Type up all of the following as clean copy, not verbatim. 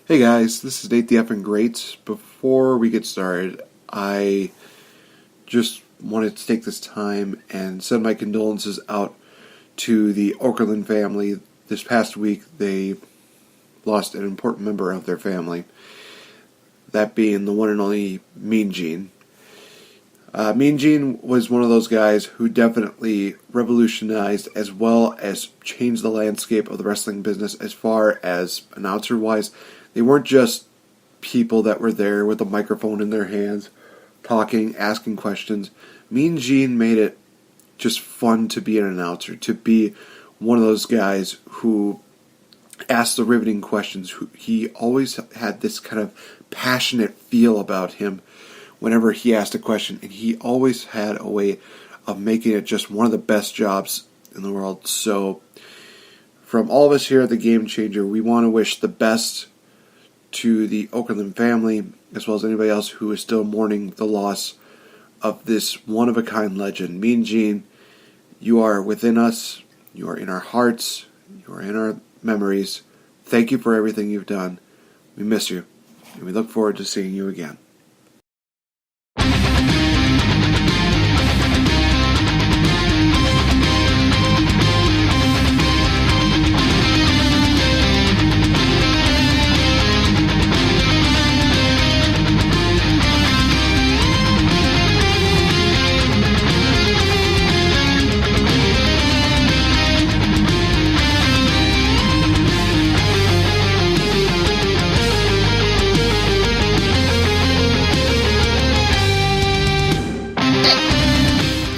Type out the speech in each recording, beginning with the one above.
Hey guys, this is Nate the Effing Great. Before we get started, I just wanted to take this time and send my condolences out to the Okerlund family. This past week, they lost an important member of their family, that being the one and only Mean Gene. Mean Gene was one of those guys who definitely revolutionized as well as changed the landscape of the wrestling business as far as announcer-wise. They weren't just people that were there with a microphone in their hands, talking, asking questions. Mean Gene made it just fun to be an announcer, to be one of those guys who asked the riveting questions. He always had this kind of passionate feel about him whenever he asked a question, and he always had a way of making it just one of the best jobs in the world. So, from all of us here at the Game Changer, we want to wish the best to the Okerlund family, as well as anybody else who is still mourning the loss of this one-of-a-kind legend. Mean Gene, you are within us, you are in our hearts, you are in our memories. Thank you for everything you've done. We miss you, and we look forward to seeing you again.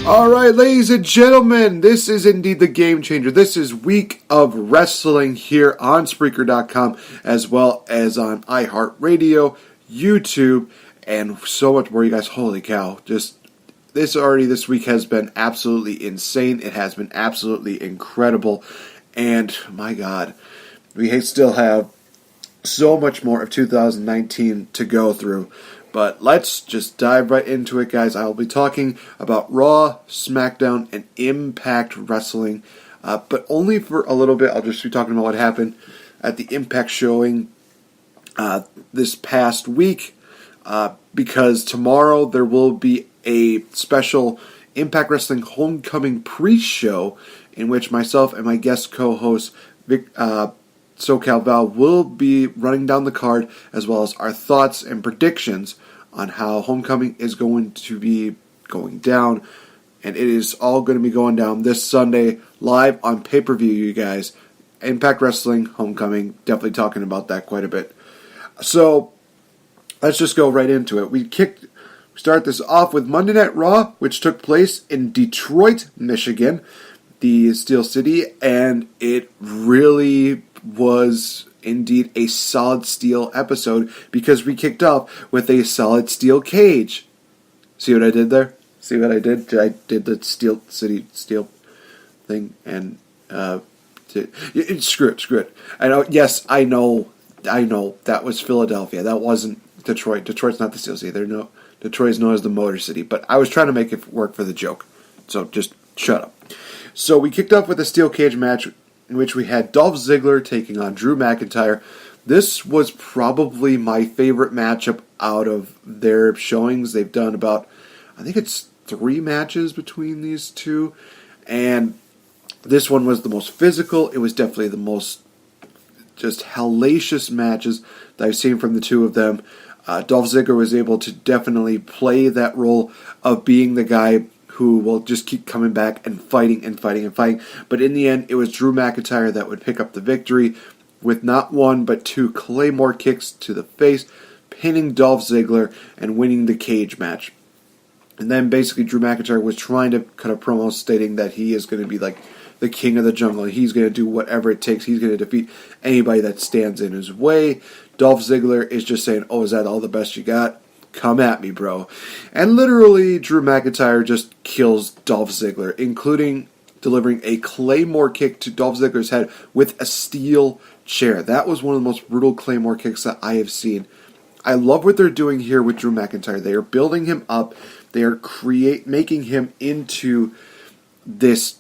Alright, ladies and gentlemen, this is indeed the Game Changer. This is Week of Wrestling here on Spreaker.com, as well as on iHeartRadio, YouTube, and so much more. You guys, holy cow, this week has been absolutely insane. It has been absolutely incredible, and my God, we still have so much more of 2019 to go through. But let's just dive right into it, guys. I will be talking about Raw, Smackdown, and Impact Wrestling, but only for a little bit. I'll just be talking about what happened at the Impact showing this past week, because tomorrow there will be a special Impact Wrestling Homecoming pre-show in which myself and my guest co-host, SoCal Val, will be running down the card, as well as our thoughts and predictions on how Homecoming is going to be going down. And it is all going to be going down this Sunday, live on pay-per-view, you guys. Impact Wrestling Homecoming, definitely talking about that quite a bit. So, let's just go right into it. We start this off with Monday Night Raw, which took place in Detroit, Michigan, the Steel City, and it really was indeed a solid steel episode, because we kicked off with a solid steel cage. See what I did there? See what I did? I did the Steel City steel thing, and screw it. I know. Yes, I know. That was Philadelphia. That wasn't Detroit. Detroit's not the Steel City. Detroit is known as the Motor City. But I was trying to make it work for the joke, so just shut up. So we kicked off with a steel cage match, in which we had Dolph Ziggler taking on Drew McIntyre. This was probably my favorite matchup out of their showings. They've done about, I think it's 3 matches between these two, and this one was the most physical. It was definitely the most just hellacious matches that I've seen from the two of them. Dolph Ziggler was able to definitely play that role of being the guy who will just keep coming back and fighting. But in the end, it was Drew McIntyre that would pick up the victory with not one but 2 Claymore kicks to the face, pinning Dolph Ziggler and winning the cage match. And then basically Drew McIntyre was trying to cut a promo stating that he is going to be like the king of the jungle. He's going to do whatever it takes. He's going to defeat anybody that stands in his way. Dolph Ziggler is just saying, "Oh, is that all the best you got? Come at me, bro." And literally, Drew McIntyre just kills Dolph Ziggler, including delivering a Claymore kick to Dolph Ziggler's head with a steel chair. That was one of the most brutal Claymore kicks that I have seen. I love what they're doing here with Drew McIntyre. They are building him up. They are making him into this.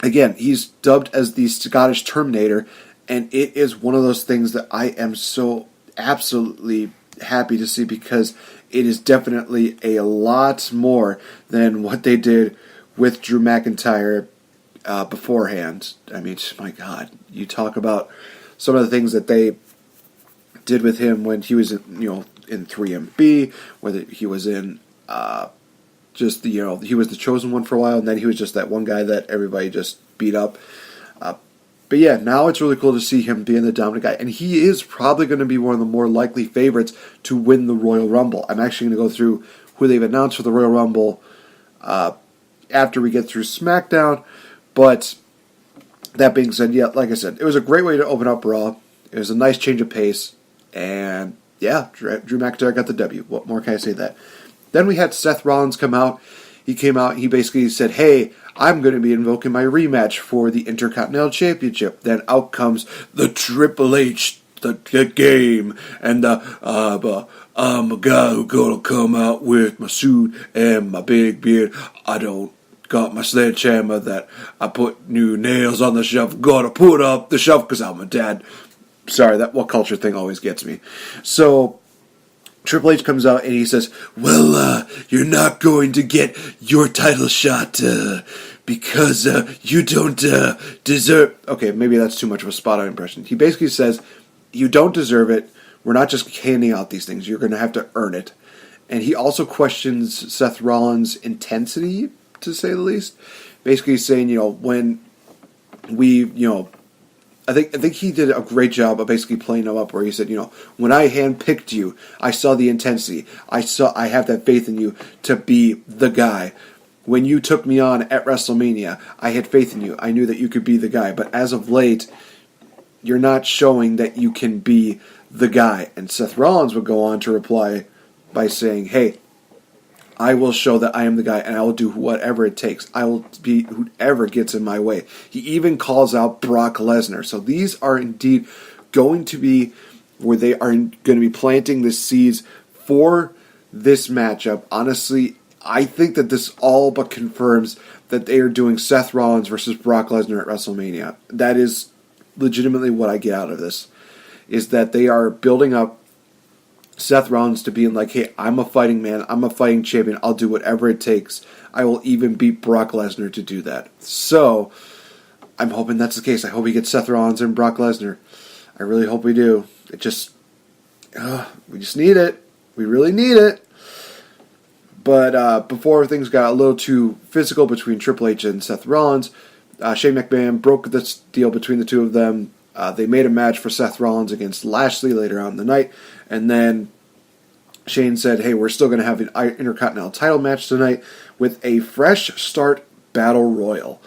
Again, he's dubbed as the Scottish Terminator, and it is one of those things that I am so absolutely happy to see, because it is definitely a lot more than what they did with Drew McIntyre beforehand. I mean, my God, you talk about some of the things that they did with him when he was, in 3MB, whether he was in he was the chosen one for a while, and then he was just that one guy that everybody just beat up. But yeah, now it's really cool to see him being the dominant guy, and he is probably going to be one of the more likely favorites to win the Royal Rumble. I'm actually going to go through who they've announced for the Royal Rumble after we get through Smackdown. But that being said, yeah, like I said, it was a great way to open up Raw. It was a nice change of pace, and yeah, Drew McIntyre got the W. What more can I say that? Then we had Seth Rollins come out. He came out, he basically said, hey, I'm going to be invoking my rematch for the Intercontinental Championship. Then out comes the Triple H, the game, and I'm a guy who's going to come out with my suit and my big beard. I don't got my sledgehammer that I put new nails on the shelf. Got to put up the shelf because I'm a dad. Sorry, that what culture thing always gets me. So Triple H comes out and he says, well, you're not going to get your title shot because you don't deserve... Okay, maybe that's too much of a spot-on impression. He basically says, you don't deserve it. We're not just handing out these things. You're going to have to earn it. And he also questions Seth Rollins' intensity, to say the least. Basically saying, when we, I think he did a great job of basically playing him up, where he said, when I handpicked you, I saw the intensity. I have that faith in you to be the guy. When you took me on at WrestleMania, I had faith in you. I knew that you could be the guy. But as of late, you're not showing that you can be the guy. And Seth Rollins would go on to reply by saying, hey, I will show that I am the guy, and I will do whatever it takes. I will be whoever gets in my way. He even calls out Brock Lesnar. So these are indeed going to be where they are going to be planting the seeds for this matchup. Honestly, I think that this all but confirms that they are doing Seth Rollins versus Brock Lesnar at WrestleMania. That is legitimately what I get out of this, is that they are building up Seth Rollins to being like, hey, I'm a fighting man, I'm a fighting champion, I'll do whatever it takes. I will even beat Brock Lesnar to do that. So, I'm hoping that's the case. I hope we get Seth Rollins and Brock Lesnar. I really hope we do. We just need it. We really need it. But before things got a little too physical between Triple H and Seth Rollins, Shane McMahon broke this deal between the two of them. They made a match for Seth Rollins against Lashley later on in the night. And then Shane said, hey, we're still going to have an Intercontinental title match tonight with a fresh start battle royal.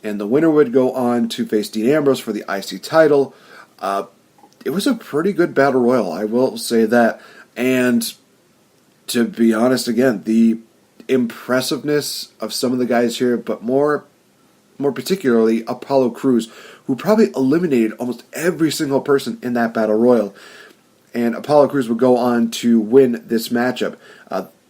And the winner would go on to face Dean Ambrose for the IC title. It was a pretty good battle royal, I will say that. And to be honest, again, the impressiveness of some of the guys here, but more particularly Apollo Crews, who probably eliminated almost every single person in that battle royal. And Apollo Crews would go on to win this matchup.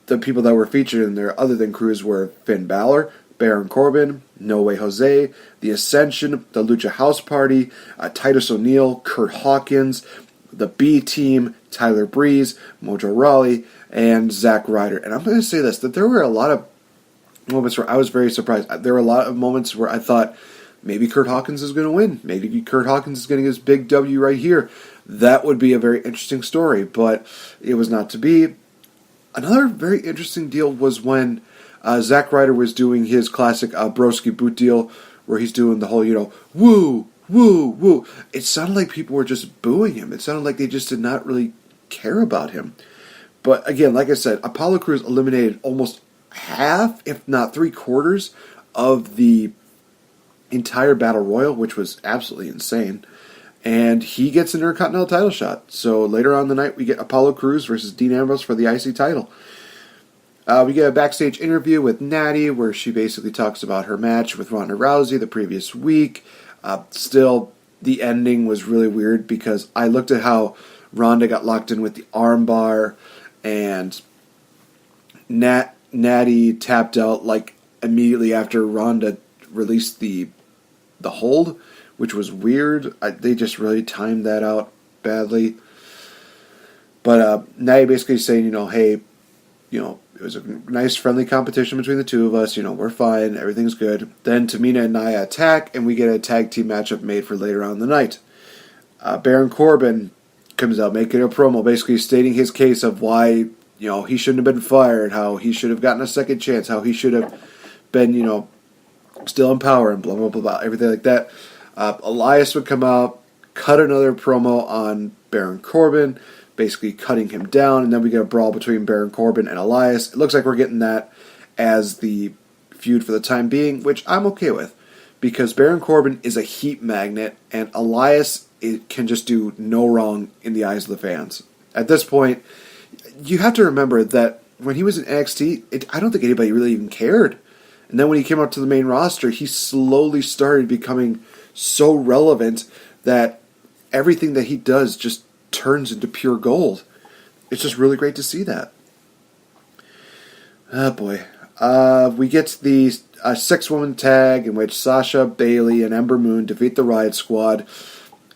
The people that were featured in there, other than Crews, were Finn Balor, Baron Corbin, No Way Jose, The Ascension, the Lucha House Party, Titus O'Neil, Kurt Hawkins, the B Team, Tyler Breeze, Mojo Rawley, and Zack Ryder. And I'm going to say this, that there were a lot of moments where I was very surprised. There were a lot of moments where I thought, maybe Kurt Hawkins is going to win. Maybe Kurt Hawkins is going to get his big W right here. That would be a very interesting story, but it was not to be. Another very interesting deal was when Zack Ryder was doing his classic broski boot deal, where he's doing the whole, woo, woo, woo. It sounded like people were just booing him. It sounded like they just did not really care about him. But again, like I said, Apollo Crews eliminated almost half, if not 3/4, of the entire Battle Royal, which was absolutely insane. And he gets an Intercontinental title shot. So later on in the night, we get Apollo Crews versus Dean Ambrose for the IC title. We get a backstage interview with Natty, where she basically talks about her match with Ronda Rousey the previous week. Still, the ending was really weird, because I looked at how Ronda got locked in with the armbar, and Natty tapped out like immediately after Ronda released the hold, which was weird. They just really timed that out badly. But now you're basically saying, hey, it was a nice friendly competition between the two of us. We're fine. Everything's good. Then Tamina and Nia attack, and we get a tag team matchup made for later on in the night. Baron Corbin comes out making a promo, basically stating his case of why, he shouldn't have been fired, how he should have gotten a second chance, how he should have been, still in power, and blah, blah, blah, blah, everything like that. Elias would come out, cut another promo on Baron Corbin, basically cutting him down, and then we get a brawl between Baron Corbin and Elias. It looks like we're getting that as the feud for the time being, which I'm okay with, because Baron Corbin is a heat magnet, and Elias can just do no wrong in the eyes of the fans. At this point, you have to remember that when he was in NXT, I don't think anybody really even cared. And then when he came up to the main roster, he slowly started becoming so relevant that everything that he does just turns into pure gold. It's just really great to see that. Oh boy. We get the 6-woman tag in which Sasha, Bayley, and Ember Moon defeat the Riot Squad.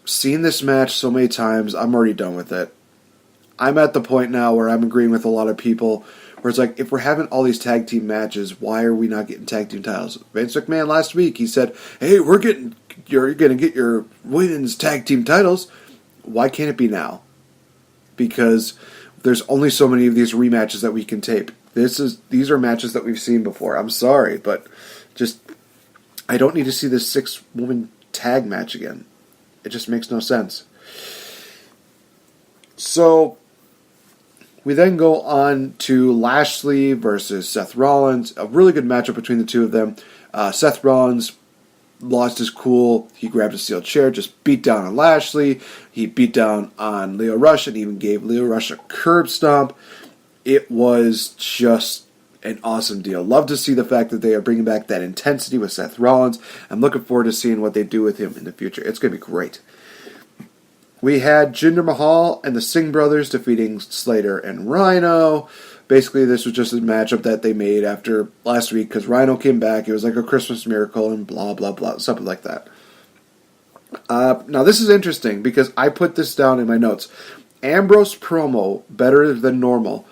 Seen this match so many times, I'm already done with it. I'm at the point now where I'm agreeing with a lot of people where it's like, if we're having all these tag team matches, why are we not getting tag team titles? Vince McMahon last week, he said, hey, you're going to get your women's tag team titles. Why can't it be now? Because there's only so many of these rematches that we can tape. These are matches that we've seen before. I'm sorry, but I don't need to see this 6-woman tag match again. It just makes no sense. So we then go on to Lashley versus Seth Rollins. A really good matchup between the two of them. Seth Rollins lost his cool. He grabbed a steel chair, just beat down on Lashley. He beat down on Lio Rush and even gave Lio Rush a curb stomp. It was just an awesome deal. Love to see the fact that they are bringing back that intensity with Seth Rollins. I'm looking forward to seeing what they do with him in the future. It's going to be great. We had Jinder Mahal and the Singh brothers defeating Slater and Rhino. Basically, this was just a matchup that they made after last week because Rhino came back. It was like a Christmas miracle and blah, blah, blah, something like that. Now, this is interesting because I put this down in my notes. Ambrose promo, better than normal.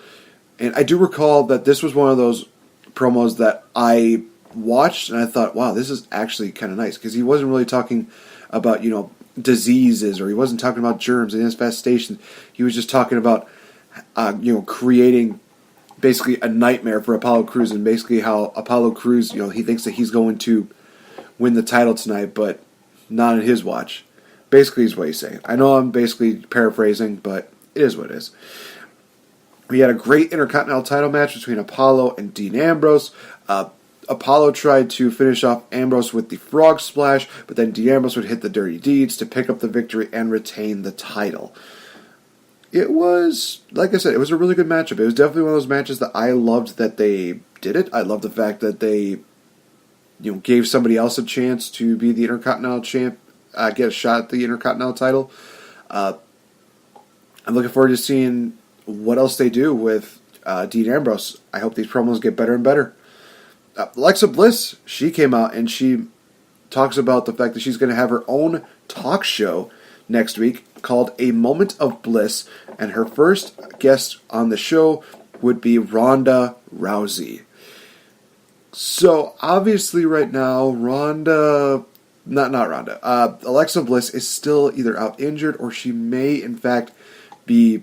And I do recall that this was one of those promos that I watched and I thought, wow, this is actually kind of nice because he wasn't really talking about, diseases, or he wasn't talking about germs and infestations. He was just talking about, creating basically a nightmare for Apollo Crews, and basically how Apollo Crews, he thinks that he's going to win the title tonight, but not on his watch. Basically is what he's saying. I know I'm basically paraphrasing, but it is what it is. We had a great Intercontinental title match between Apollo and Dean Ambrose. Apollo tried to finish off Ambrose with the frog splash, but then Dean Ambrose would hit the dirty deeds to pick up the victory and retain the title. It was, like I said, it was a really good matchup. It was definitely one of those matches that I loved that they did it. I love the fact that they, gave somebody else a chance to be the Intercontinental champ, get a shot at the Intercontinental title. I'm looking forward to seeing what else they do with Dean Ambrose. I hope these promos get better and better. Alexa Bliss, she came out and she talks about the fact that she's going to have her own talk show next week called A Moment of Bliss, and her first guest on the show would be Ronda Rousey. So, obviously right now, Alexa Bliss is still either out injured or she may, in fact, be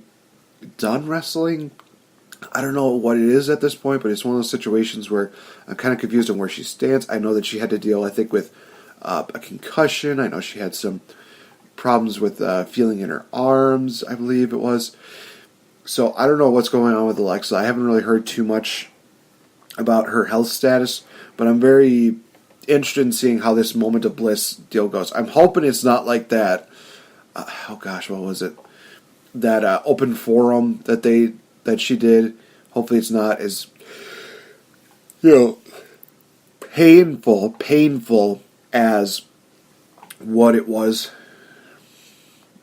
done wrestling. I don't know what it is at this point, but it's one of those situations where I'm kind of confused on where she stands. I know that she had to deal, I think, with a concussion. I know she had some problems with feeling in her arms, I believe it was. So I don't know what's going on with Alexa. I haven't really heard too much about her health status, but I'm very interested in seeing how this Moment of Bliss deal goes. I'm hoping it's not like that. What was it? That open forum that she did. Hopefully it's not as painful as what it was.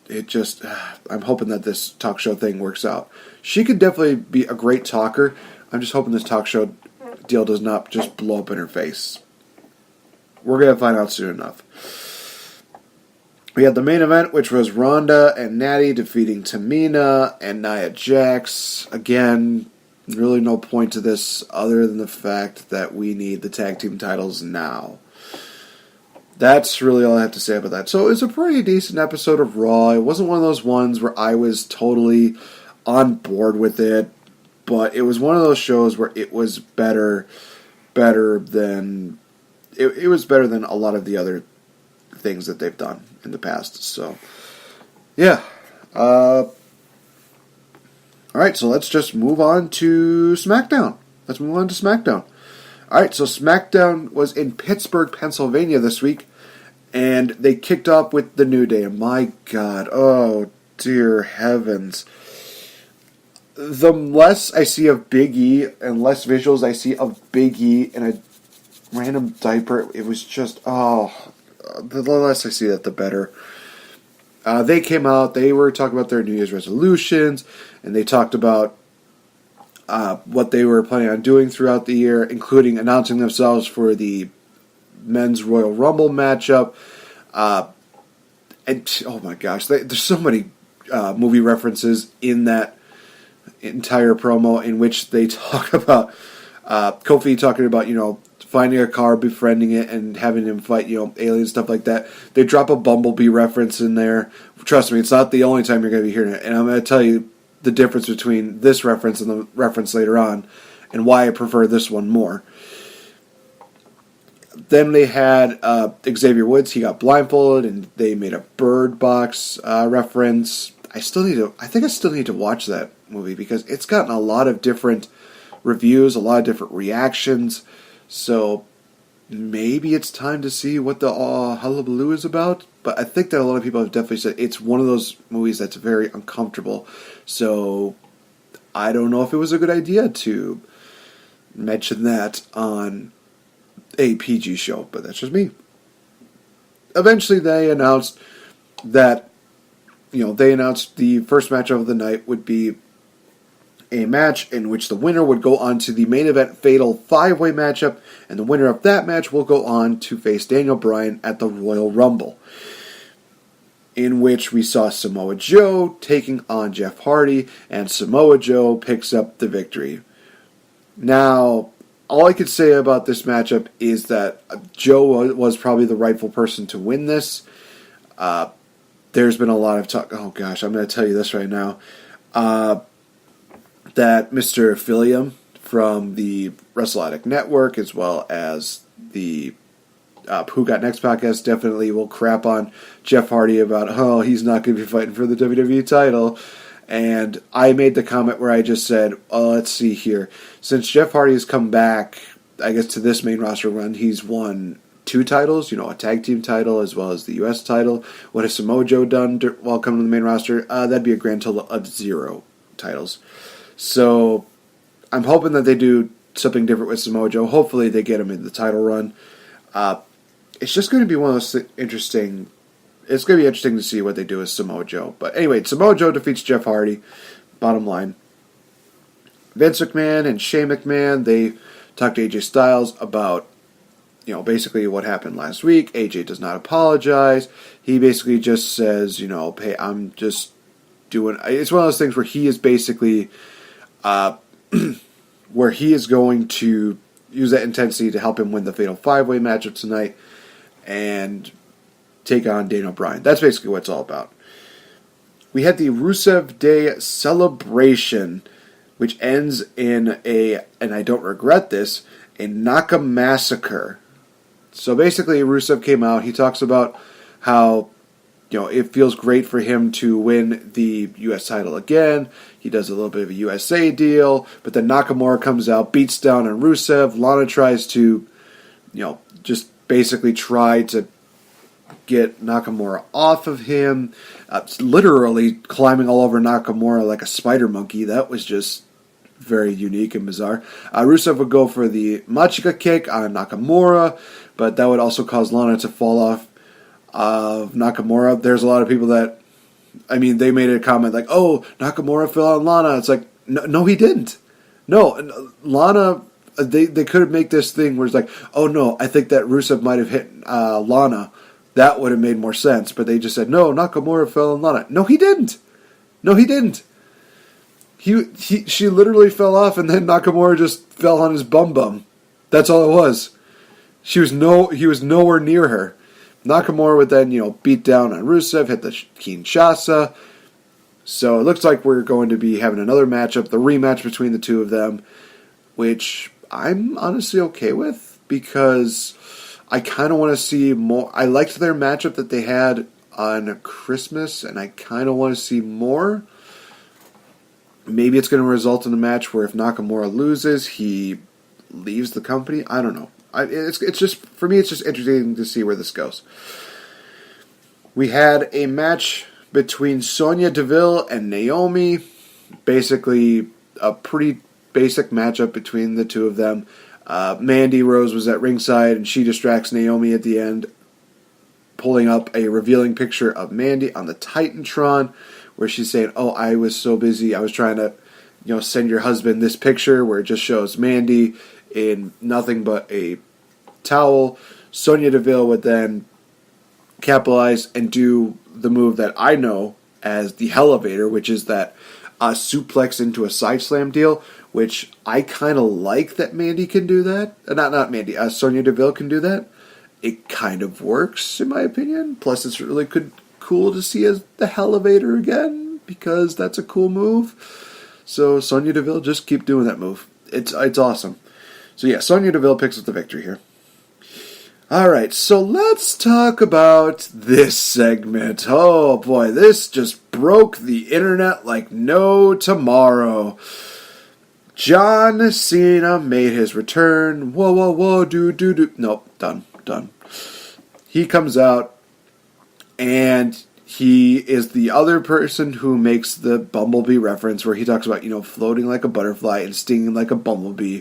It just, I'm hoping that this talk show thing works out. She could definitely be a great talker. I'm just hoping this talk show deal does not just blow up in her face. We're going to find out soon enough. We had the main event, which was Ronda and Natty defeating Tamina and Nia Jax. Again, really no point to this other than the fact that we need the tag team titles now. That's really all I have to say about that. So it was a pretty decent episode of Raw. It wasn't one of those ones where I was totally on board with it, but it was one of those shows where it was better than it was better than a lot of the other things that they've done in the past. So yeah. All right, so let's just move on to SmackDown. All right, so SmackDown was in Pittsburgh, Pennsylvania this week, and they kicked off with the New Day. And my God, oh dear heavens. The less I see of Big E and less visuals I see of Big E in a random diaper, it was just, the less I see that, the better. They came out, they were talking about their New Year's resolutions, and they talked about what they were planning on doing throughout the year, including announcing themselves for the Men's Royal Rumble matchup. And, oh my gosh, there's so many movie references in that entire promo in which they talk about Kofi talking about, finding a car, befriending it, and having him fight, aliens, stuff like that. They drop a Bumblebee reference in there. Trust me, it's not the only time you're going to be hearing it. And I'm going to tell you the difference between this reference and the reference later on, and why I prefer this one more. Then they had Xavier Woods. He got blindfolded, and they made a Bird Box reference. I think I still need to watch that movie because it's gotten a lot of different reviews, a lot of different reactions. So maybe it's time to see what the hullabaloo is about. But I think that a lot of people have definitely said it's one of those movies that's very uncomfortable. So I don't know if it was a good idea to mention that on a PG show, but that's just me. Eventually they announced that, the first match of the night would be a match in which the winner would go on to the main event fatal 5-way matchup, and the winner of that match will go on to face Daniel Bryan at the Royal Rumble, in which we saw Samoa Joe taking on Jeff Hardy, and Samoa Joe picks up the victory. Now, all I could say about this matchup is that Joe was probably the rightful person to win this. There's been a lot of talk. Oh gosh, I'm going to tell you this right now. That Mr. Philium from the Wrestle Addict Network, as well as the Who Got Next podcast, definitely will crap on Jeff Hardy about, he's not going to be fighting for the WWE title. And I made the comment where I just said, let's see here. Since Jeff Hardy has come back, I guess, to this main roster run, he's won 2 titles, a tag team title as well as the U.S. title. What has Samoa Joe done while coming to the main roster? That'd be a grand total of 0 titles. So I'm hoping that they do something different with Samoa Joe. Hopefully they get him in the title run. It's just going to be one of those interesting. It's going to be interesting to see what they do with Samoa Joe. But anyway, Samoa Joe defeats Jeff Hardy. Bottom line. Vince McMahon and Shane McMahon, they talked to AJ Styles about, basically what happened last week. AJ does not apologize. He basically just says, hey, I'm just doing. It's one of those things where he is basically, where he is going to use that intensity to help him win the Fatal 5-Way matchup tonight and take on Daniel Bryan. That's basically what it's all about. We had the Rusev Day celebration, which ends in and I don't regret this, a Naka massacre. So basically, Rusev came out. He talks about how, it feels great for him to win the U.S. title again. He does a little bit of a USA deal, but then Nakamura comes out, beats down on Rusev. Lana tries to, just basically try to get Nakamura off of him. Literally climbing all over Nakamura like a spider monkey. That was just very unique and bizarre. Rusev would go for the Machika kick on Nakamura, but that would also cause Lana to fall off of Nakamura. There's a lot of people that, they made a comment like, Nakamura fell on Lana. It's like, no, he didn't. No, Lana, they could make this thing where it's like, I think that Rusev might have hit Lana. That would have made more sense, but they just said, no, Nakamura fell in Lana. No, he didn't. No, he didn't. She literally fell off, and then Nakamura just fell on his bum. That's all it was. He was nowhere near her. Nakamura would then, beat down on Rusev, hit the Kinshasa. So it looks like we're going to be having another matchup, the rematch between the two of them, which I'm honestly okay with because I kind of want to see more. I liked their matchup that they had on Christmas, and I kind of want to see more. Maybe it's going to result in a match where if Nakamura loses, he leaves the company. I don't know. It's just, for me, it's just interesting to see where this goes. We had a match between Sonya Deville and Naomi. Basically, a pretty basic matchup between the two of them. Mandy Rose was at ringside, and she distracts Naomi at the end, pulling up a revealing picture of Mandy on the Titantron, where she's saying, oh, I was so busy, I was trying to, send your husband this picture, where it just shows Mandy in nothing but a towel. Sonya Deville would then capitalize and do the move that I know as the Elevator, which is that suplex into a side slam deal, which I kind of like that Mandy can do that. Not Mandy, Sonya Deville can do that. It kind of works, in my opinion. Plus, it's really cool to see as the Elevator again, because that's a cool move. So, Sonya Deville, just keep doing that move. It's awesome. So, yeah, Sonya Deville picks up the victory here. Alright, so let's talk about this segment. Oh boy, this just broke the internet like no tomorrow. John Cena made his return. Whoa, do. Nope, done. He comes out, and he is the other person who makes the Bumblebee reference, where he talks about, floating like a butterfly and stinging like a bumblebee.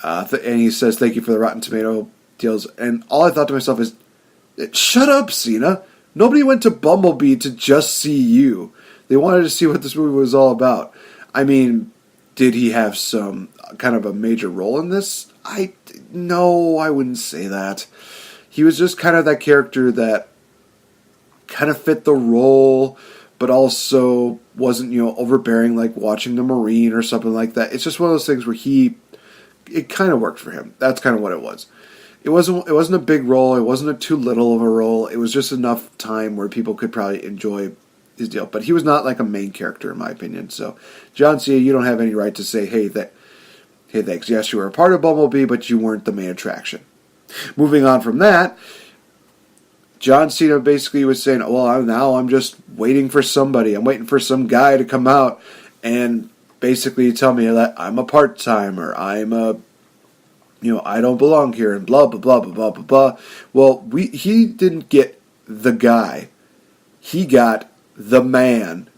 And he says, thank you for the Rotten Tomato deals. And all I thought to myself is, shut up, Cena. Nobody went to Bumblebee to just see you. They wanted to see what this movie was all about. I mean, did he have some kind of a major role in this? No, I wouldn't say that. He was just kind of that character that kind of fit the role, but also wasn't, overbearing, like watching the Marine or something like that. It's just one of those things where it kind of worked for him. That's kind of what it was. It wasn't a big role. It wasn't a too little of a role. It was just enough time where people could probably enjoy his deal. But he was not like a main character, in my opinion. So, John Cena, you don't have any right to say, hey, thanks. Yes, you were a part of Bumblebee, but you weren't the main attraction. Moving on from that, John Cena basically was saying, well, I'm just waiting for somebody. I'm waiting for some guy to come out and basically tell me that I'm a part-timer. I'm I don't belong here, and blah, blah, blah, blah, blah, blah, blah. Well, he didn't get the guy. He got the man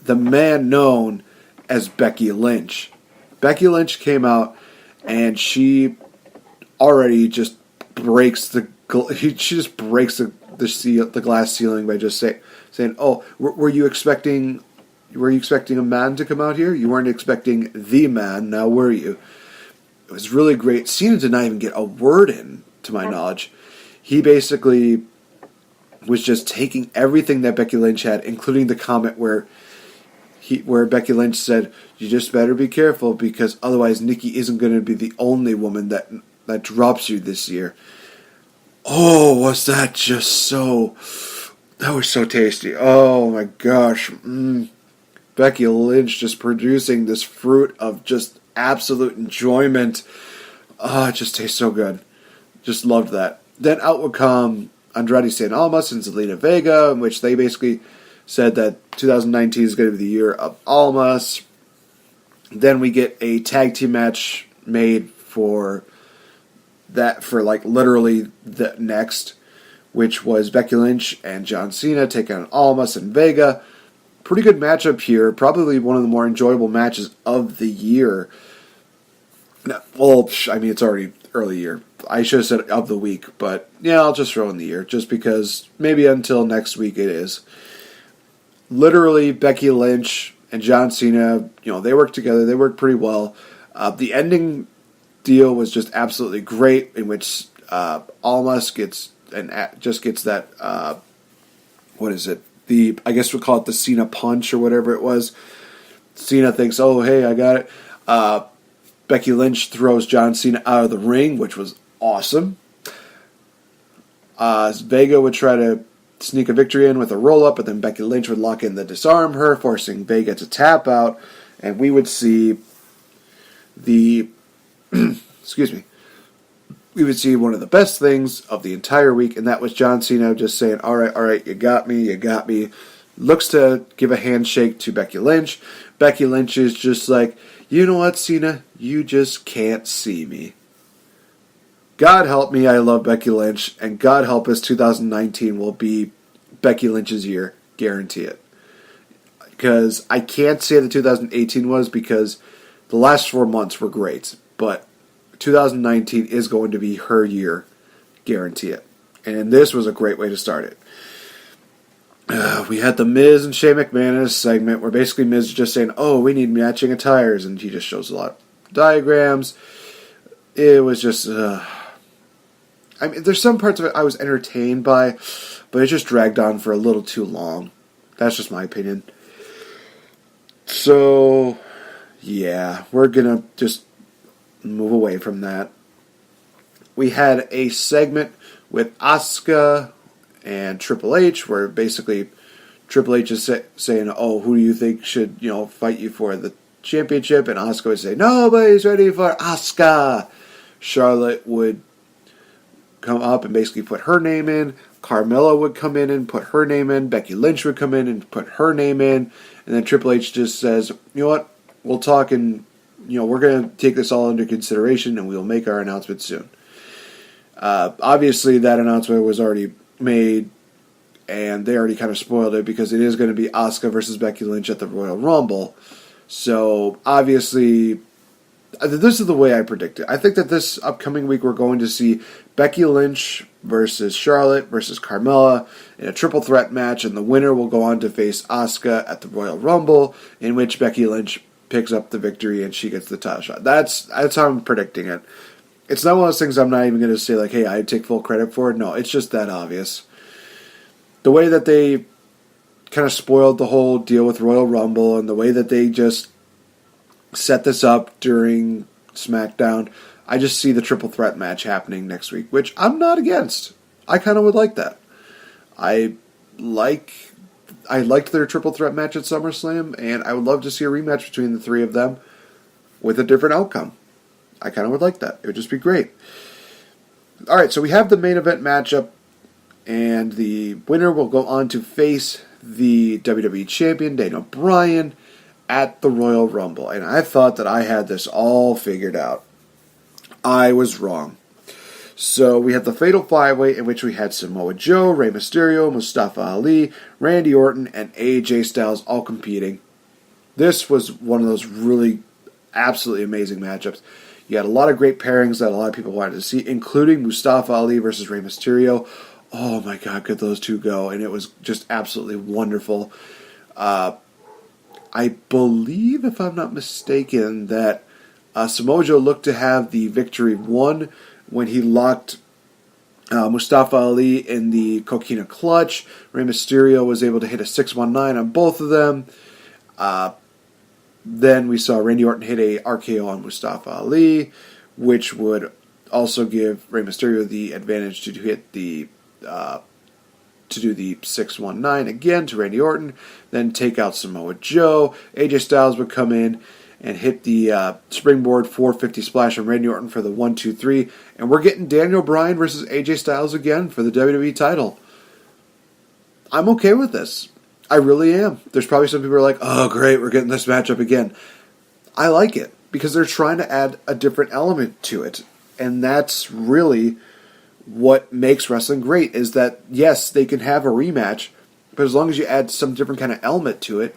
known as Becky Lynch. Becky Lynch came out, and she already just breaks the glass ceiling by just saying, "Oh, were you expecting a man to come out here? You weren't expecting the man, now were you?" It was really great. Cena did not even get a word in, to my knowledge. He basically was just taking everything that Becky Lynch had, including the comment where Becky Lynch said, "You just better be careful, because otherwise Nikki isn't going to be the only woman that drops you this year." Oh, was that just so... That was so tasty. Oh my gosh. Becky Lynch just producing this fruit of just absolute enjoyment. It just tastes so good. Just loved that. Then out would come Andrade Cien Almas and Zelina Vega, in which they basically said that 2019 is going to be the year of Almas. Then we get a tag team match made for like literally the next, which was Becky Lynch and John Cena taking on Almas and Vega. Pretty good matchup here. Probably one of the more enjoyable matches of the year. Well, I mean, it's already early year. I should have said of the week, but yeah, I'll just throw in the year, just because maybe until next week it is. Literally, Becky Lynch and John Cena, they work together. They work pretty well. The ending deal was just absolutely great, in which Almas gets just gets that, what is it? I guess we'll call it the Cena punch or whatever it was. Cena thinks, oh, hey, I got it. Becky Lynch throws John Cena out of the ring, which was awesome. Vega would try to sneak a victory in with a roll-up, but then Becky Lynch would lock in the disarm her, forcing Vega to tap out, and we would see the excuse me, we would see one of the best things of the entire week, and that was John Cena just saying, all right, you got me. Looks to give a handshake to Becky Lynch. Becky Lynch is just like, you know what, Cena? You just can't see me. God help me, I love Becky Lynch, and God help us, 2019 will be Becky Lynch's year. Guarantee it. Because I can't say that 2018 was, because the last 4 months were great, but 2019 is going to be her year. Guarantee it. And this was a great way to start it. We had the Miz and Shane McMahon in a segment where basically Miz is just saying, oh, we need matching attires, and he just shows a lot of diagrams. It was just, I mean, there's some parts of it I was entertained by, but it just dragged on for a little too long. That's just my opinion. So, yeah, we're going to just move away from that. We had a segment with Asuka and Triple H, where basically Triple H is saying, oh, who do you think should, fight you for the championship? And Asuka would say, nobody's ready for Asuka. Charlotte would come up and basically put her name in. Carmella would come in and put her name in. Becky Lynch would come in and put her name in. And then Triple H just says, you know what, we'll talk and, we're going to take this all under consideration and we'll make our announcement soon. Obviously, that announcement was already made, and they already kind of spoiled it because it is going to be Asuka versus Becky Lynch at the Royal Rumble. So, obviously, this is the way I predict it. I think that this upcoming week we're going to see Becky Lynch versus Charlotte versus Carmella in a triple threat match, and the winner will go on to face Asuka at the Royal Rumble, in which Becky Lynch picks up the victory and she gets the title shot. That's how I'm predicting it. It's not one of those things I'm not even going to say, like, hey, I take full credit for it. No, it's just that obvious. The way that they kind of spoiled the whole deal with Royal Rumble and the way that they just set this up during Smackdown, I just see the triple threat match happening next week, which I'm not against. I kind of would like that. I liked their triple threat match at SummerSlam, and I would love to see a rematch between the three of them with a different outcome. I kind of would like that. It would just be great. All right, so we have the main event matchup, and the winner will go on to face the WWE Champion, Daniel Bryan, at the Royal Rumble. And I thought that I had this all figured out. I was wrong. So we had the Fatal 5-Way, in which we had Samoa Joe, Rey Mysterio, Mustafa Ali, Randy Orton, and AJ Styles all competing. This was one of those really absolutely amazing matchups. You had a lot of great pairings that a lot of people wanted to see, including Mustafa Ali versus Rey Mysterio. Oh my God, could those two go? And it was just absolutely wonderful. I believe, if I'm not mistaken, that Samoa Joe looked to have the victory won when he locked Mustafa Ali in the Coquina Clutch. Rey Mysterio was able to hit a 619 on both of them. Then we saw Randy Orton hit a RKO on Mustafa Ali, which would also give Rey Mysterio the advantage to hit the to do the 619 again to Randy Orton, then take out Samoa Joe. AJ Styles would come in and hit the springboard 450 splash on Randy Orton for the 1-2-3, and we're getting Daniel Bryan versus AJ Styles again for the WWE title. I'm okay with this. I really am. There's probably some people who are like, oh great, we're getting this matchup again. I like it, because they're trying to add a different element to it, and that's really what makes wrestling great, is that, yes, they can have a rematch, but as long as you add some different kind of element to it,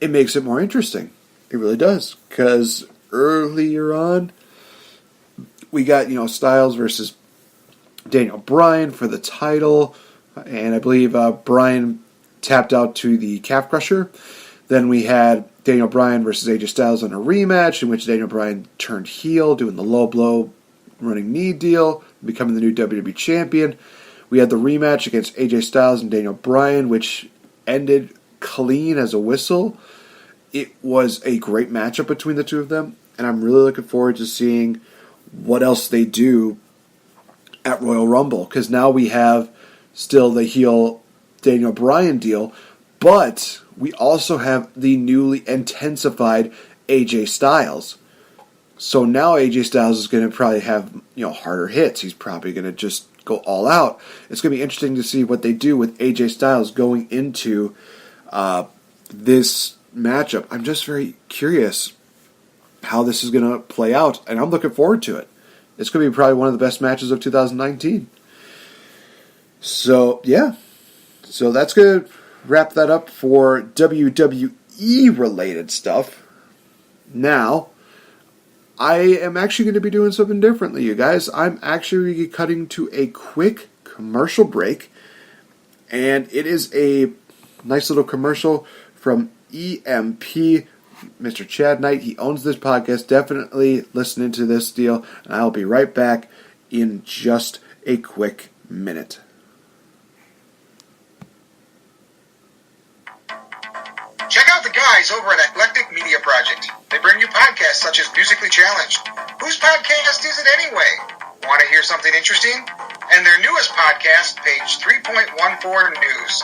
it makes it more interesting. It really does. Because earlier on, we got, Styles versus Daniel Bryan for the title, and I believe Bryan tapped out to the calf crusher. Then we had Daniel Bryan versus AJ Styles in a rematch, in which Daniel Bryan turned heel, doing the low blow running knee deal, becoming the new WWE champion. We had the rematch against AJ Styles and Daniel Bryan, which ended clean as a whistle. It was a great matchup between the two of them, and I'm really looking forward to seeing what else they do at Royal Rumble, because now we have still the heel Daniel Bryan deal, but we also have the newly intensified AJ Styles. So now AJ Styles is going to probably have harder hits. He's probably going to just go all out. It's going to be interesting to see what they do with AJ Styles going into this matchup. I'm just very curious how this is going to play out, and I'm looking forward to it. It's going to be probably one of the best matches of 2019. So, yeah. So that's going to wrap that up for WWE-related stuff. Now, I am actually going to be doing something differently, you guys. I'm actually cutting to a quick commercial break, and it is a nice little commercial from EMP, Mr. Chad Knight. He owns this podcast. Definitely listening to this deal, and I'll be right back in just a quick minute. Check out the guys over at Eclectic Media Project. They bring you podcasts such as Musically Challenged. Whose podcast is it anyway? Want to hear something interesting? And their newest podcast, Page 3.14 News.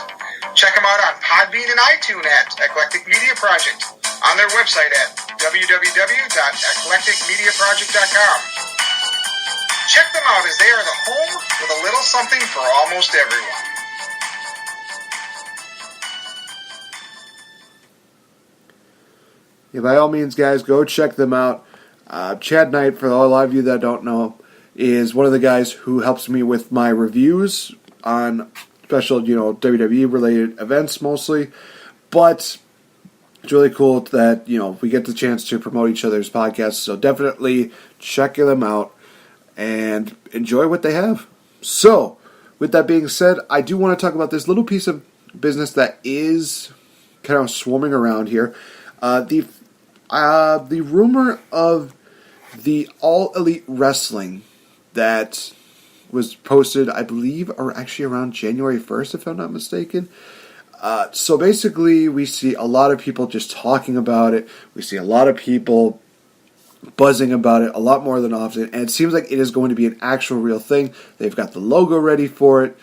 Check them out on Podbean and iTunes at Eclectic Media Project. On their website at www.eclecticmediaproject.com. Check them out as they are the home with a little something for almost everyone. Yeah, by all means, guys, go check them out. Chad Knight, for a lot of you that don't know, is one of the guys who helps me with my reviews on special, WWE-related events mostly. But it's really cool that, we get the chance to promote each other's podcasts. So definitely check them out and enjoy what they have. So, with that being said, I do want to talk about this little piece of business that is kind of swarming around here. The rumor of the All Elite Wrestling that was posted, I believe, or actually around January 1st, if I'm not mistaken. So basically, we see a lot of people just talking about it. We see a lot of people buzzing about it a lot more than often. And it seems like it is going to be an actual real thing. They've got the logo ready for it.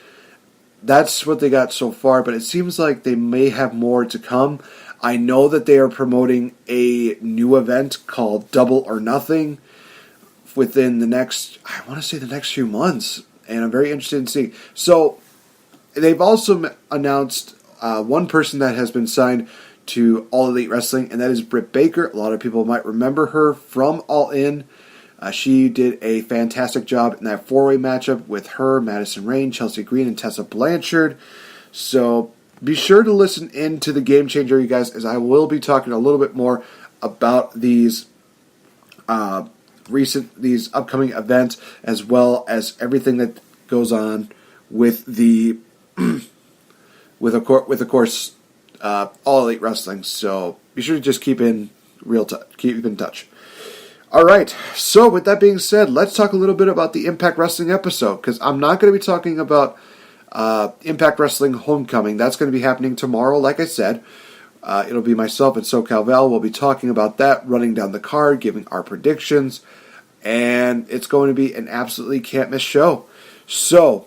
That's what they got so far. But it seems like they may have more to come. I know that they are promoting a new event called Double or Nothing within the next few months. And I'm very interested in seeing. So, they've also announced one person that has been signed to All Elite Wrestling, and that is Britt Baker. A lot of people might remember her from All In. She did a fantastic job in that four-way matchup with her, Madison Rayne, Chelsea Green, and Tessa Blanchard. So, be sure to listen in to the Game Changer, you guys, as I will be talking a little bit more about these upcoming events, as well as everything that goes on with the of course All Elite Wrestling. So be sure to just keep in touch. All right. So with that being said, let's talk a little bit about the Impact Wrestling episode, because I'm not going to be talking about Impact Wrestling Homecoming. That's going to be happening tomorrow, like I said. It'll be myself and SoCal Val. We'll be talking about that, running down the card, giving our predictions, and it's going to be an absolutely can't-miss show. So,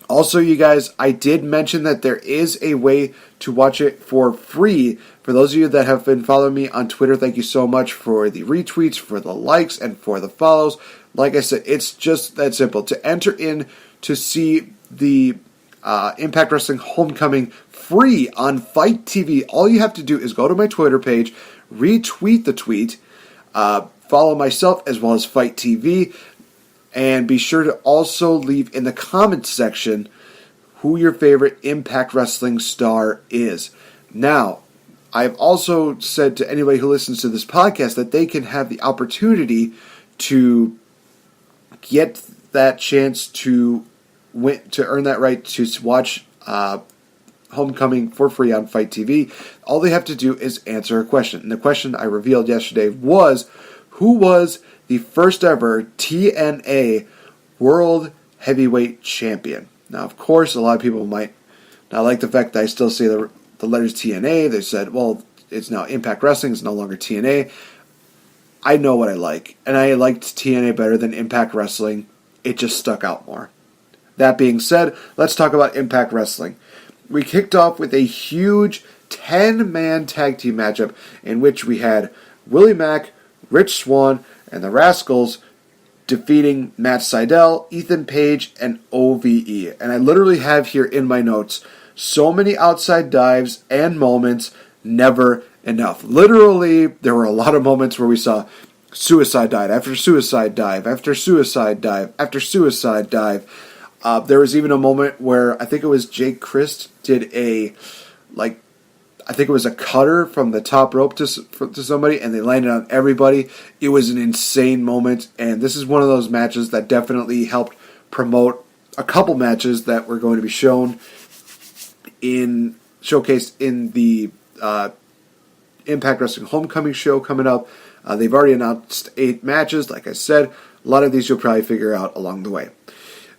also, you guys, I did mention that there is a way to watch it for free. For those of you that have been following me on Twitter, thank you so much for the retweets, for the likes, and for the follows. Like I said, it's just that simple. To enter in to see the Impact Wrestling Homecoming free on Fight TV, all you have to do is go to my Twitter page, retweet the tweet, follow myself as well as Fight TV, and be sure to also leave in the comments section who your favorite Impact Wrestling star is. Now, I've also said to anybody who listens to this podcast that they can have the opportunity to get that chance to earn that right to watch Homecoming for free on Fight TV. All they have to do is answer a question. And the question I revealed yesterday was, who was the first ever TNA World Heavyweight Champion? Now, of course, a lot of people might not like the fact that I still say the letters TNA. They said, well, it's now Impact Wrestling. It's no longer TNA. I know what I like, and I liked TNA better than Impact Wrestling. It just stuck out more. That being said, let's talk about Impact Wrestling. We kicked off with a huge 10-man tag team matchup in which we had Willie Mack, Rich Swann, and the Rascals defeating Matt Sydal, Ethan Page, and OVE. And I literally have here in my notes so many outside dives and moments, never enough. Literally, there were a lot of moments where we saw suicide dive after suicide dive after suicide dive after suicide dive. There was even a moment where I think it was Jake Christ did I think it was a cutter from the top rope to somebody, and they landed on everybody. It was an insane moment, and this is one of those matches that definitely helped promote a couple matches that were going to be showcased in the Impact Wrestling Homecoming show coming up. They've already announced 8 matches. Like I said, a lot of these you'll probably figure out along the way.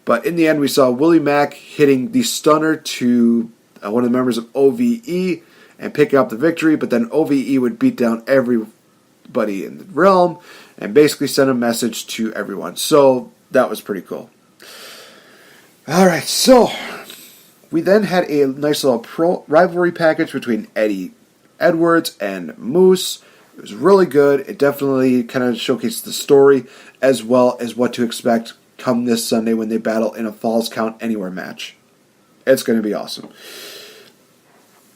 But in the end, we saw Willie Mack hitting the stunner to one of the members of OVE and picking up the victory, but then OVE would beat down everybody in the realm and basically send a message to everyone. So that was pretty cool. Alright, so we then had a nice little rivalry package between Eddie Edwards and Moose. It was really good. It definitely kind of showcased the story as well as what to expect come this Sunday when they battle in a Falls Count Anywhere match. It's going to be awesome.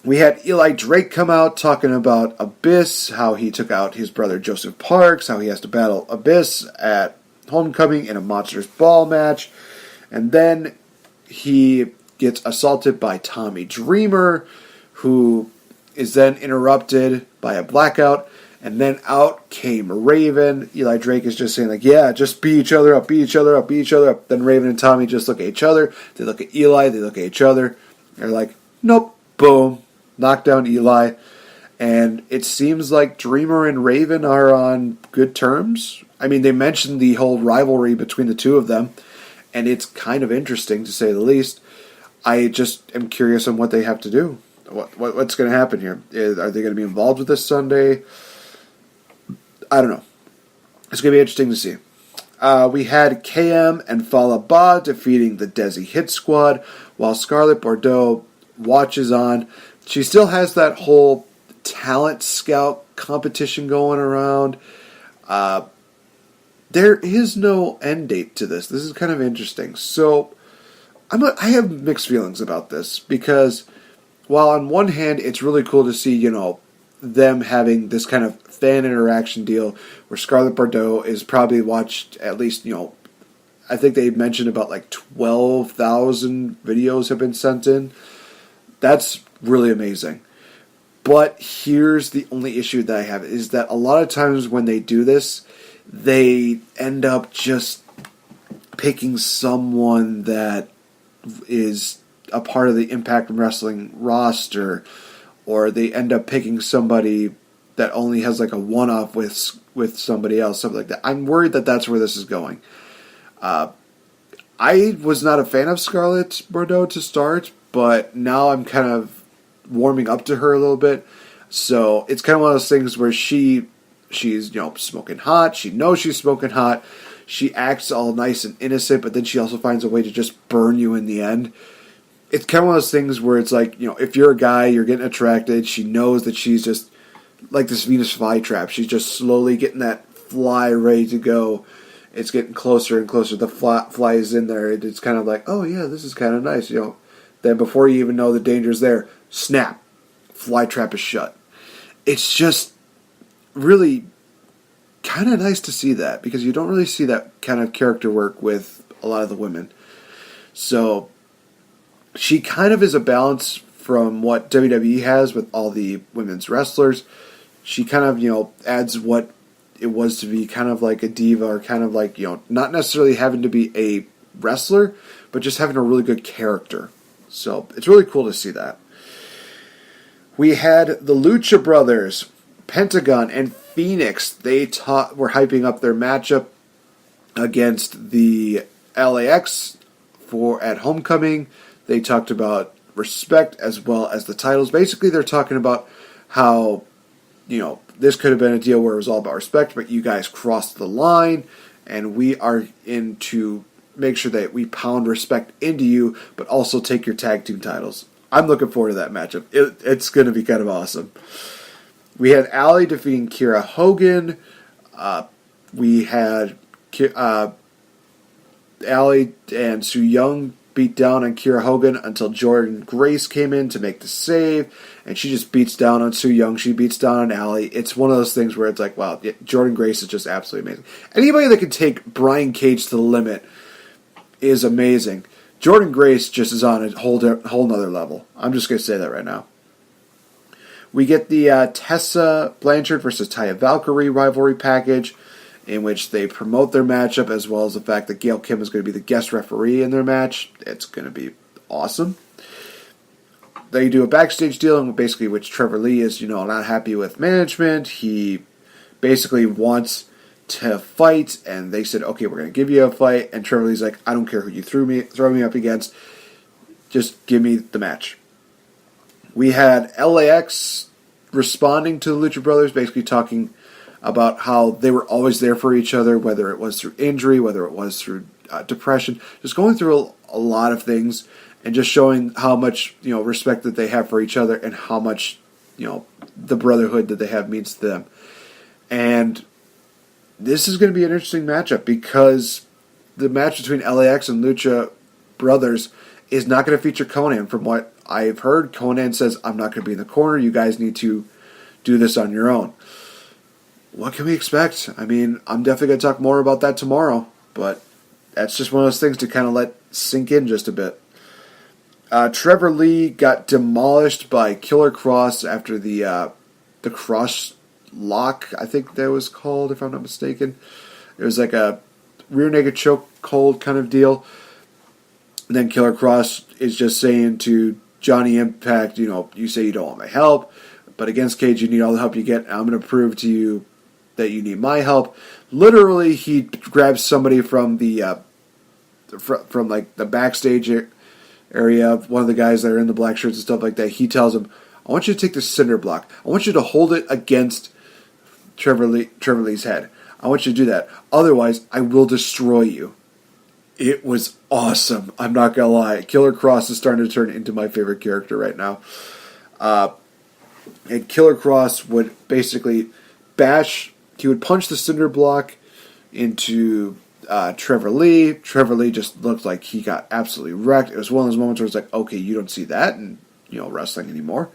We had Eli Drake come out talking about Abyss, how he took out his brother Joseph Parks, how he has to battle Abyss at Homecoming in a Monsters Ball match. And then he gets assaulted by Tommy Dreamer, who is then interrupted by a blackout. And then out came Raven. Eli Drake is just saying, yeah, just beat each other up, beat each other up, beat each other up. Then Raven and Tommy just look at each other. They look at Eli, they look at each other. They're like, nope, boom. Knock down Eli, and it seems like Dreamer and Raven are on good terms. I mean, they mentioned the whole rivalry between the two of them, and it's kind of interesting to say the least. I just am curious on what they have to do. What's going to happen here? Are they going to be involved with this Sunday? I don't know. It's going to be interesting to see. We had KM and Fallah Bahh defeating the Desi Hit Squad, while Scarlett Bordeaux watches on. She still has that whole talent scout competition going around. There is no end date to this. This is kind of interesting. So I have mixed feelings about this because while on one hand it's really cool to see, them having this kind of fan interaction deal where Scarlett Bordeaux is probably watched at least, I think they mentioned about 12,000 videos have been sent in. That's really amazing. But here's the only issue that I have is that a lot of times when they do this, they end up just picking someone that is a part of the Impact Wrestling roster, or they end up picking somebody that only has a one-off with somebody else, something like that. I'm worried that that's where this is going. I was not a fan of Scarlett Bordeaux to start, but now I'm kind of warming up to her a little bit. So it's kind of one of those things where she's smoking hot. She knows she's smoking hot. She acts all nice and innocent, but then she also finds a way to just burn you in the end. It's kind of one of those things where it's if you're a guy, you're getting attracted. She knows that she's just like this Venus flytrap. She's just slowly getting that fly ready to go. It's getting closer and closer. The fly is in there. It's kind of like, oh yeah, this is kind of nice, Then before you even know the danger's there, snap, fly trap is shut. It's just really kind of nice to see that because you don't really see that kind of character work with a lot of the women. So she kind of is a balance from what WWE has with all the women's wrestlers. She kind of, adds what it was to be kind of like a diva or kind of like, not necessarily having to be a wrestler, but just having a really good character. So it's really cool to see that. We had the Lucha Brothers, Pentagon, and Phoenix. They were hyping up their matchup against the LAX at Homecoming, they talked about respect as well as the titles. Basically, they're talking about how, this could have been a deal where it was all about respect, but you guys crossed the line, and we are in to make sure that we pound respect into you, but also take your tag team titles. I'm looking forward to that matchup. It's going to be kind of awesome. We had Allie defeating Kiera Hogan. We had Allie and Su Yung beat down on Kiera Hogan until Jordynne Grace came in to make the save, and she just beats down on Su Yung. She beats down on Allie. It's one of those things where it's like, wow, Jordynne Grace is just absolutely amazing. Anybody that can take Brian Cage to the limit is amazing. Jordynne Grace just is on a whole nother level. I'm just going to say that right now. We get the Tessa Blanchard versus Taya Valkyrie rivalry package, in which they promote their matchup, as well as the fact that Gail Kim is going to be the guest referee in their match. It's going to be awesome. They do a backstage deal, in basically which Trevor Lee is, not happy with management. He basically wants to fight, and they said, okay, we're going to give you a fight. And Trevor Lee's like, I don't care who you throw me up against. Just give me the match. We had LAX responding to the Lucha Brothers, basically talking about how they were always there for each other, whether it was through injury, whether it was through depression, just going through a lot of things, and just showing how much respect that they have for each other, and how much the brotherhood that they have means to them. And this is going to be an interesting matchup, because the match between LAX and Lucha Brothers is not going to feature Konnan. From what I've heard, Konnan says, I'm not going to be in the corner. You guys need to do this on your own. What can we expect? I mean, I'm definitely going to talk more about that tomorrow, but that's just one of those things to kind of let sink in just a bit. Trevor Lee got demolished by Killer Kross after the cross lock, I think that was called, if I'm not mistaken. It was like a rear naked choke hold kind of deal. And then Killer Kross is just saying to Johnny Impact, you say you don't want my help, but against Cage you need all the help you get. I'm going to prove to you that you need my help. Literally, he grabs somebody from the from like the backstage area, one of the guys that are in the black shirts and stuff like that. He tells him, I want you to take the cinder block. I want you to hold it against Trevor Lee's head. I want you to do that. Otherwise, I will destroy you. It was awesome. I'm not going to lie. Killer Kross is starting to turn into my favorite character right now. And Killer Kross would basically he would punch the cinder block into Trevor Lee. Trevor Lee just looked like he got absolutely wrecked. It was one of those moments where it's like, okay, you don't see that in wrestling anymore.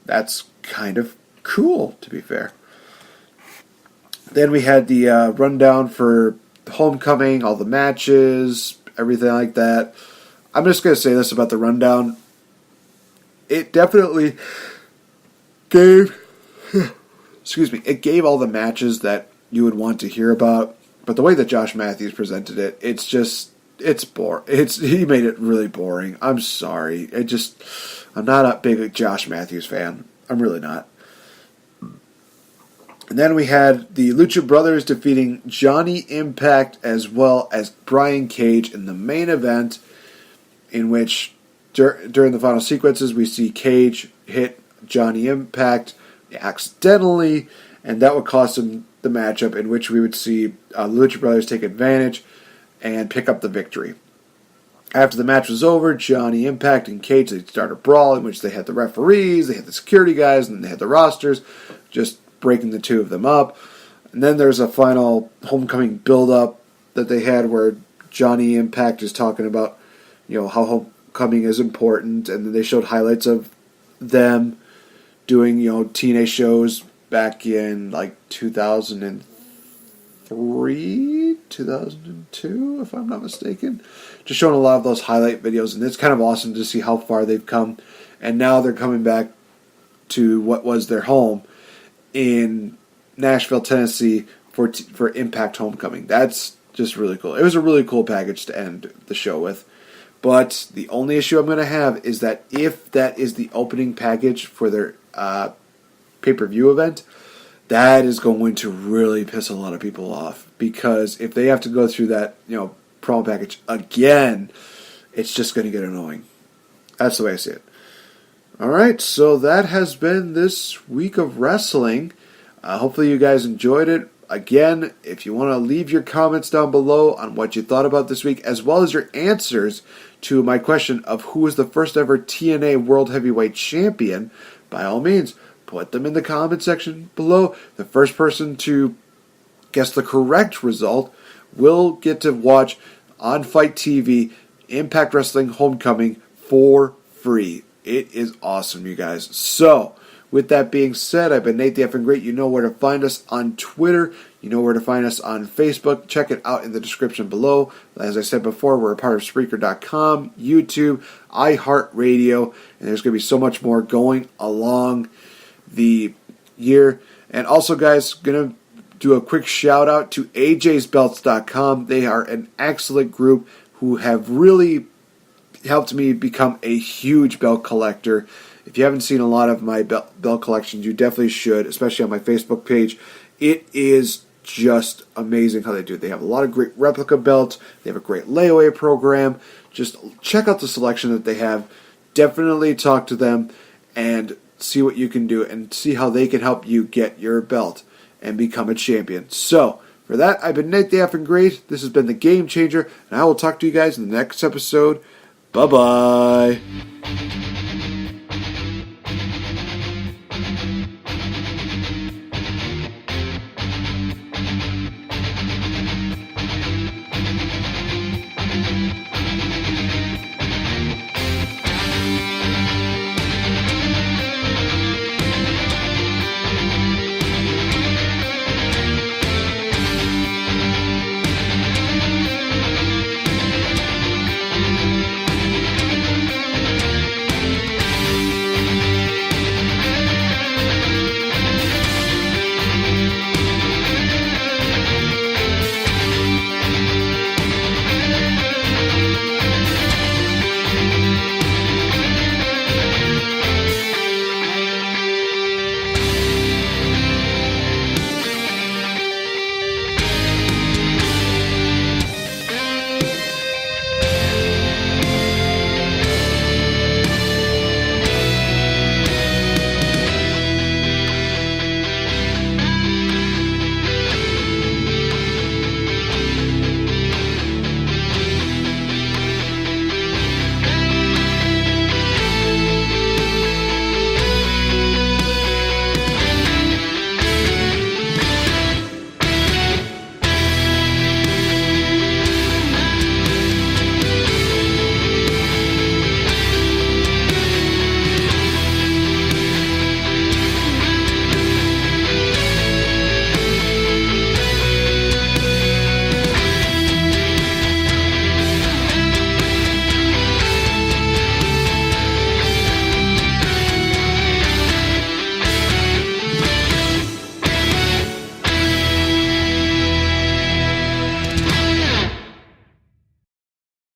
That's kind of cool, to be fair. Then we had the rundown for Homecoming, all the matches, everything like that. I'm just going to say this about the rundown. It definitely gave it gave all the matches that you would want to hear about, but the way that Josh Matthews presented it, it's boring. He made it really boring. I'm sorry. I'm not a big Josh Matthews fan. I'm really not. And then we had the Lucha Brothers defeating Johnny Impact as well as Brian Cage in the main event, in which during the final sequences we see Cage hit Johnny Impact accidentally, and that would cost him the matchup, in which we would see the Lucha Brothers take advantage and pick up the victory. After the match was over, Johnny Impact and Cage, they started a brawl in which they had the referees, they had the security guys, and they had the rosters, just breaking the two of them up. And then there's a final Homecoming build-up that they had where Johnny Impact is talking about, how Homecoming is important, and then they showed highlights of them doing, TNA shows back in like 2003, 2002, if I'm not mistaken. Just showing a lot of those highlight videos, and it's kind of awesome to see how far they've come. And now they're coming back to what was their home in Nashville, Tennessee for Impact Homecoming. That's just really cool. It was a really cool package to end the show with. But the only issue I'm going to have is that if that is the opening package for their pay-per-view event, that is going to really piss a lot of people off. Because if they have to go through that, promo package again, it's just going to get annoying. That's the way I see it. Alright, so that has been this week of wrestling. Hopefully you guys enjoyed it. Again, if you want to leave your comments down below on what you thought about this week, as well as your answers to my question of who was the first ever TNA World Heavyweight Champion, by all means, put them in the comment section below. The first person to guess the correct result will get to watch on Fight TV Impact Wrestling Homecoming for free. It is awesome, you guys. So, with that being said, I've been Nate the Effing Great. You know where to find us on Twitter. You know where to find us on Facebook. Check it out in the description below. As I said before, we're a part of Spreaker.com, YouTube, iHeartRadio, and there's going to be so much more going along the year. And also, guys, going to do a quick shout out to AJ'sBelts.com. They are an excellent group who have really helped me become a huge belt collector. If you haven't seen a lot of my belt collections, you definitely should, especially on my Facebook page. It is just amazing how they do it. They have a lot of great replica belts. They have a great layaway program. Just check out the selection that they have. Definitely talk to them and see what you can do and see how they can help you get your belt and become a champion. So, for that, I've been Nate the Effing Great. This has been The Game Changer, and I will talk to you guys in the next episode. Bye-bye.